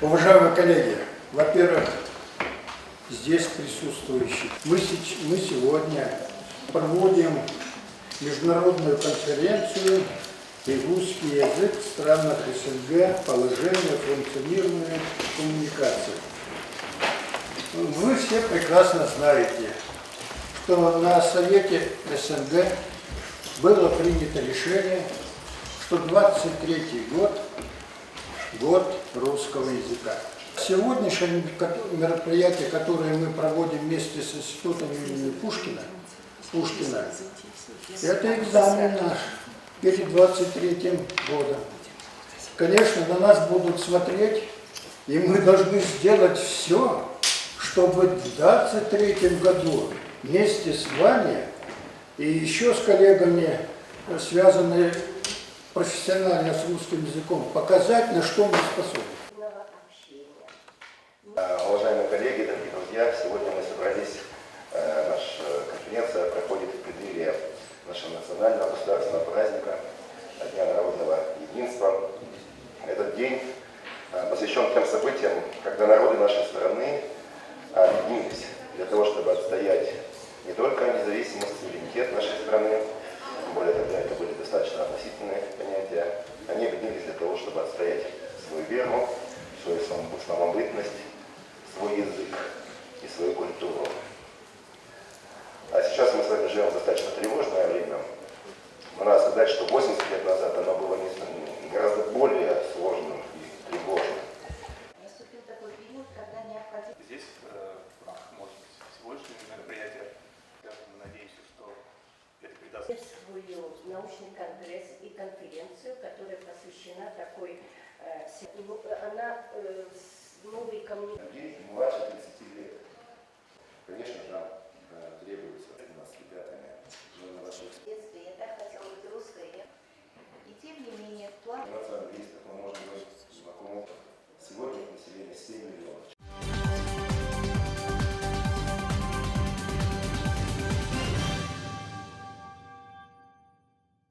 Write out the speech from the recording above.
Уважаемые коллеги, во-первых, здесь присутствующие, мы сегодня проводим международную конференцию и русский язык в странах СНГ, положение, функционирование коммуникации. Вы все прекрасно знаете, что на Совете СНГ было принято решение, что 23-й год – год русского языка. Сегодняшнее мероприятие, которое мы проводим вместе с Институтом имени Пушкина, это экзамен наш перед 23-м годом. Конечно, на нас будут смотреть, и мы должны сделать все, чтобы в 23-м году вместе с вами и еще с коллегами, связанные профессионально с русским языком, показать, на что мы способны. Уважаемые коллеги, дорогие друзья, сегодня мы собрались, наша конференция проходит в преддверии нашего национального государственного праздника, Дня народного единства. Этот день посвящен тем событиям, когда народы нашей страны объединились для того, чтобы отстоять не только независимость и суверенитет нашей страны, тем более тогда это были достаточно относительные понятия, они объединились для того, чтобы отстоять свою веру, свою самобытность, свой язык и свою культуру. А сейчас мы с вами живем в достаточно тревожное время. Но надо сказать, что 80 лет назад оно было гораздо более сложным и тревожным. Наступил такой период, когда необходимо... Здесь, в рамках, может быть, сегодняшнего мероприятия, я надеюсь, что это придаст... Свой научный конгресс и конференцию, которая посвящена такой... Она новой коммуникации. Младше 30 лет. Конечно же, нам